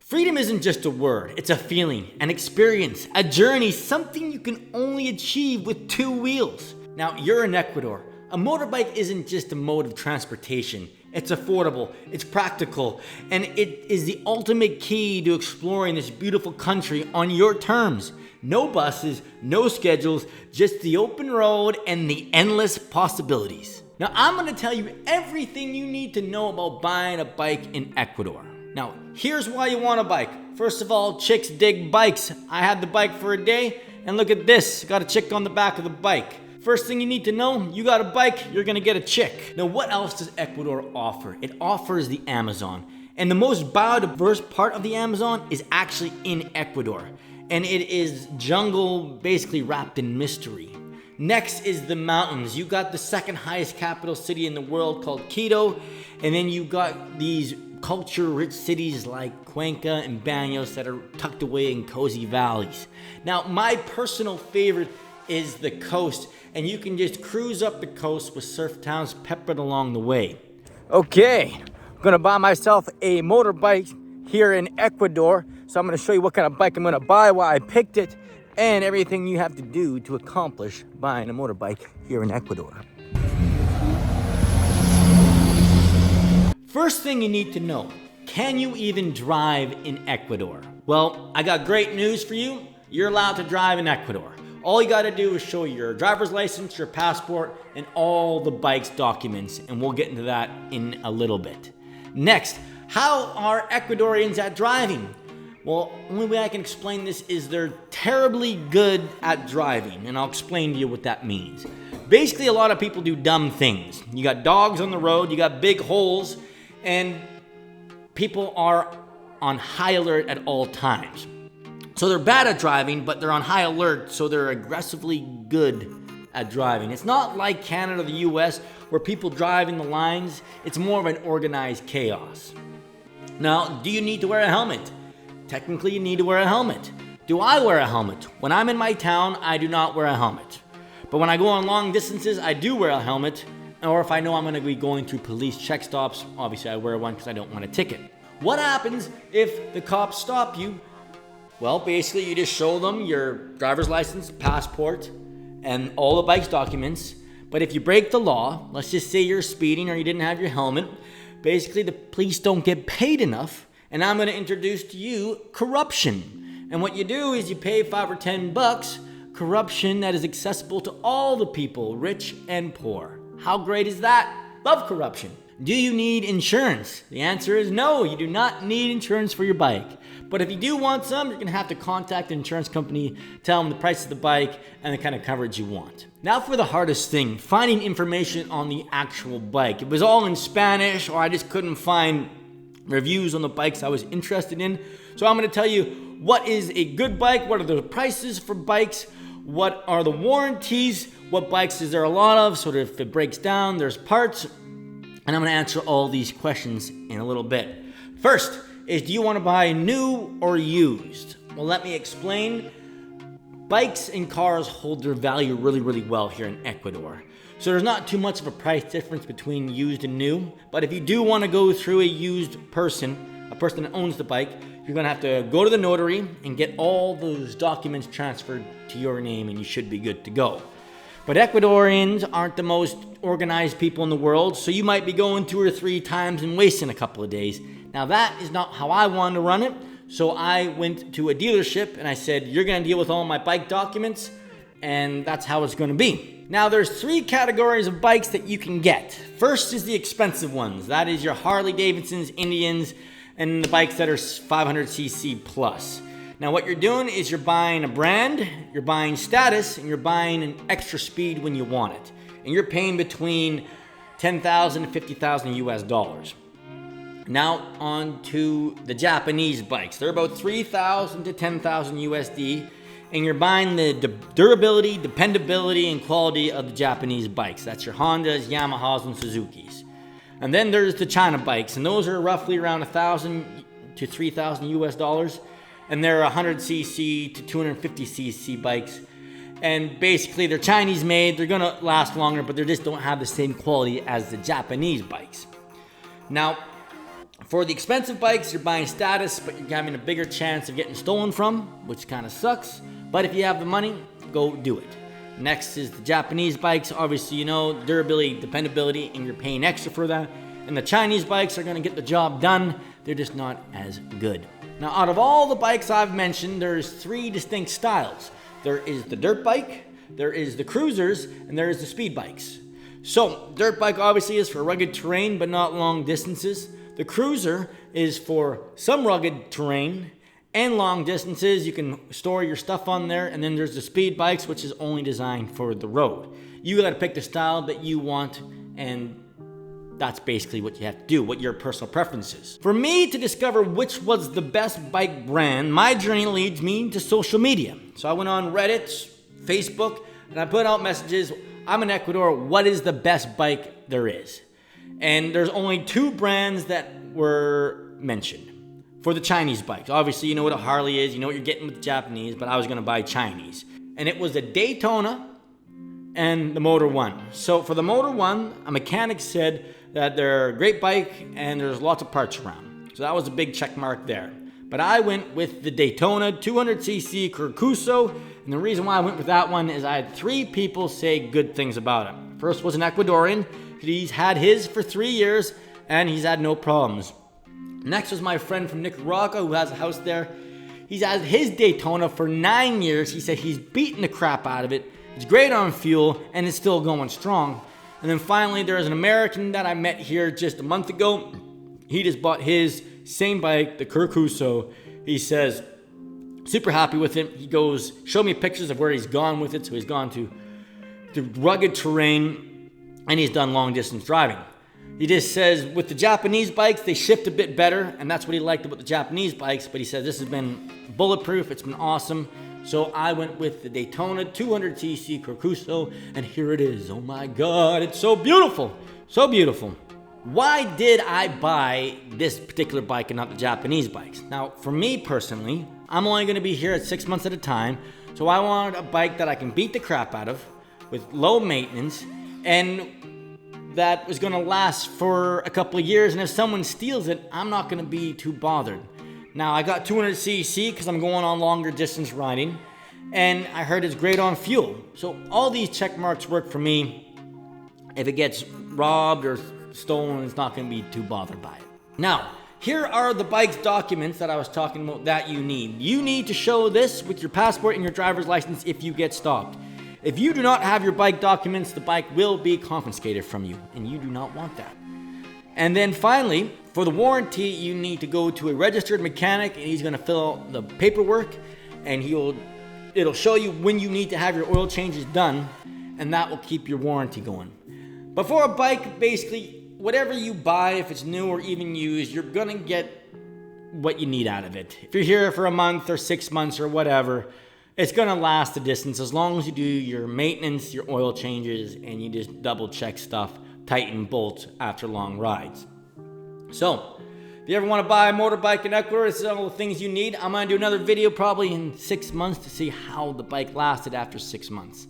Freedom isn't just a word, it's a feeling, an experience, a journey, something you can only achieve with two wheels. Now, you're in Ecuador. A motorbike isn't just a mode of transportation. It's affordable, it's practical, and it is the ultimate key to exploring this beautiful country on your terms. No buses, no schedules, just the open road and the endless possibilities. Now, I'm going to tell you everything you need to know about buying a bike in Ecuador. Now, here's why you want a bike. First of all, chicks dig bikes. I had the bike for a day, and look at this. Got a chick on the back of the bike. First thing you need to know, you got a bike, you're gonna get a chick. Now, what else does Ecuador offer? It offers the Amazon. And the most biodiverse part of the Amazon is actually in Ecuador. And it is jungle basically wrapped in mystery. Next is the mountains. You got the second highest capital city in the world called Quito. And then you got these culture-rich cities like Cuenca and Baños that are tucked away in cozy valleys. Now, my personal favorite is the coast, and you can just cruise up the coast with surf towns peppered along the way. Okay, I'm gonna buy myself a motorbike here in Ecuador. So I'm gonna show you what kind of bike I'm gonna buy, why I picked it, and everything you have to do to accomplish buying a motorbike here in Ecuador. First thing you need to know, can you even drive in Ecuador? Well, I got great news for you. You're allowed to drive in Ecuador. All you gotta do is show your driver's license, your passport, and all the bike's documents, and we'll get into that in a little bit. Next, how are Ecuadorians at driving? Well, only way I can explain this is they're terribly good at driving, and I'll explain to you what that means. Basically, a lot of people do dumb things. You got dogs on the road, you got big holes, and people are on high alert at all times. So they're bad at driving, but they're on high alert, so they're aggressively good at driving. It's not like Canada or the US where people drive in the lines. It's more of an organized chaos. Now, do you need to wear a helmet? Technically, you need to wear a helmet. Do I wear a helmet? When I'm in my town, I do not wear a helmet. But when I go on long distances, I do wear a helmet. Or if I know I'm gonna be going through police check stops, obviously I wear one because I don't want a ticket. What happens if the cops stop you? Well, basically you just show them your driver's license, passport, and all the bike's documents. But if you break the law, let's just say you're speeding or you didn't have your helmet, basically the police don't get paid enough, and I'm gonna introduce to you corruption. And what you do is you pay $5 or $10, corruption that is accessible to all the people, rich and poor. How great is that? Love corruption. Do you need insurance? The answer is no, you do not need insurance for your bike. But if you do want some, you're gonna have to contact the insurance company, tell them the price of the bike and the kind of coverage you want. Now for the hardest thing, finding information on the actual bike. It was all in Spanish, or I just couldn't find reviews on the bikes I was interested in. So I'm gonna tell you what is a good bike, what are the prices for bikes, what are the warranties, what bikes is there a lot of, so that if it breaks down, there's parts. And I'm gonna answer all these questions in a little bit. First is, do you wanna buy new or used? Well, let me explain. Bikes and cars hold their value really, really well here in Ecuador. So there's not too much of a price difference between used and new. But if you do wanna go through a used person, a person that owns the bike, you're gonna have to go to the notary and get all those documents transferred to your name, and you should be good to go. But Ecuadorians aren't the most organized people in the world, so you might be going 2 or 3 times and wasting a couple of days. Now that is not how I wanted to run it, so I went to a dealership and I said, you're gonna deal with all my bike documents, and that's how it's gonna be. Now there's 3 categories of bikes that you can get. First is the expensive ones. That is your Harley Davidsons, Indians, and the bikes that are 500cc plus. Now what you're doing is you're buying a brand, you're buying status, and you're buying an extra speed when you want it. And you're paying between $10,000 to $50,000 US dollars. Now on to the Japanese bikes. They're about $3,000 to $10,000 USD, and you're buying the durability, dependability, and quality of the Japanese bikes. That's your Hondas, Yamahas, and Suzukis. And then there's the China bikes, and those are roughly around $1,000 to $3,000 US dollars. And they're 100cc to 250cc bikes. And basically they're Chinese made, they're gonna last longer, but they just don't have the same quality as the Japanese bikes. Now, For the expensive bikes, you're buying status, but you're having a bigger chance of getting stolen from, which kind of sucks. But if you have the money, go do it. Next is the Japanese bikes. Obviously, you know, durability, dependability, and you're paying extra for that. And the Chinese bikes are going to get the job done. They're just not as good. Now, out of all the bikes I've mentioned, there's 3 distinct styles. There is the dirt bike, there is the cruisers, and there is the speed bikes. So, dirt bike obviously is for rugged terrain, but not long distances. The cruiser is for some rugged terrain and long distances. You can store your stuff on there. And then there's the speed bikes, which is only designed for the road. You got to pick the style that you want, and that's basically what you have to do, what your personal preference is. For me to discover which was the best bike brand, my journey leads me to social media. So I went on Reddit, Facebook, and I put out messages. I'm in Ecuador. What is the best bike there is? And there's only 2 brands that were mentioned for the Chinese bikes. Obviously, you know what a Harley is. You know what you're getting with the Japanese, but I was going to buy Chinese. And it was the Daytona and the Motor 1. So for the Motor 1, a mechanic said that they're a great bike and there's lots of parts around. So that was a big check mark there. But I went with the Daytona 200cc Curcuso. And the reason why I went with that one is I had 3 people say good things about it. First was an Ecuadorian. He's had his for 3 years and he's had no problems. Next was my friend from Nicaragua who has a house there. He's had his Daytona for 9 years. He said he's beaten the crap out of it. It's great on fuel and it's still going strong. And then finally there's an American that I met here just a month ago. He just bought his same bike, the Curcuso. He says, super happy with it. He goes, show me pictures of where he's gone with it. So he's gone to rugged terrain and he's done long distance driving. He just says with the Japanese bikes, they shift a bit better, and that's what he liked about the Japanese bikes, but he said this has been bulletproof, it's been awesome. So I went with the Daytona 200cc Curcuso, and here it is. Oh my God, it's so beautiful, so beautiful. Why did I buy this particular bike and not the Japanese bikes? Now, for me personally, I'm only gonna be here at 6 months at a time, so I wanted a bike that I can beat the crap out of with low maintenance, and that was gonna last for a couple of years, and if someone steals it, I'm not gonna be too bothered. Now, I got 200cc because I'm going on longer distance riding, and I heard it's great on fuel. So all these check marks work for me. If it gets robbed or stolen, it's not gonna be too bothered by it. Now, here are the bike's documents that I was talking about that you need. You need to show this with your passport and your driver's license if you get stopped. If you do not have your bike documents, the bike will be confiscated from you, and you do not want that. And then finally, for the warranty, you need to go to a registered mechanic, and he's gonna fill out the paperwork, and it'll show you when you need to have your oil changes done, and that will keep your warranty going. But for a bike, basically, whatever you buy, if it's new or even used, you're gonna get what you need out of it. If you're here for a month or 6 months or whatever, it's gonna last the distance as long as you do your maintenance, your oil changes, and you just double check stuff, tighten bolts after long rides. So, if you ever wanna buy a motorbike in Ecuador, this is all the things you need. I'm gonna do another video probably in 6 months to see how the bike lasted after 6 months.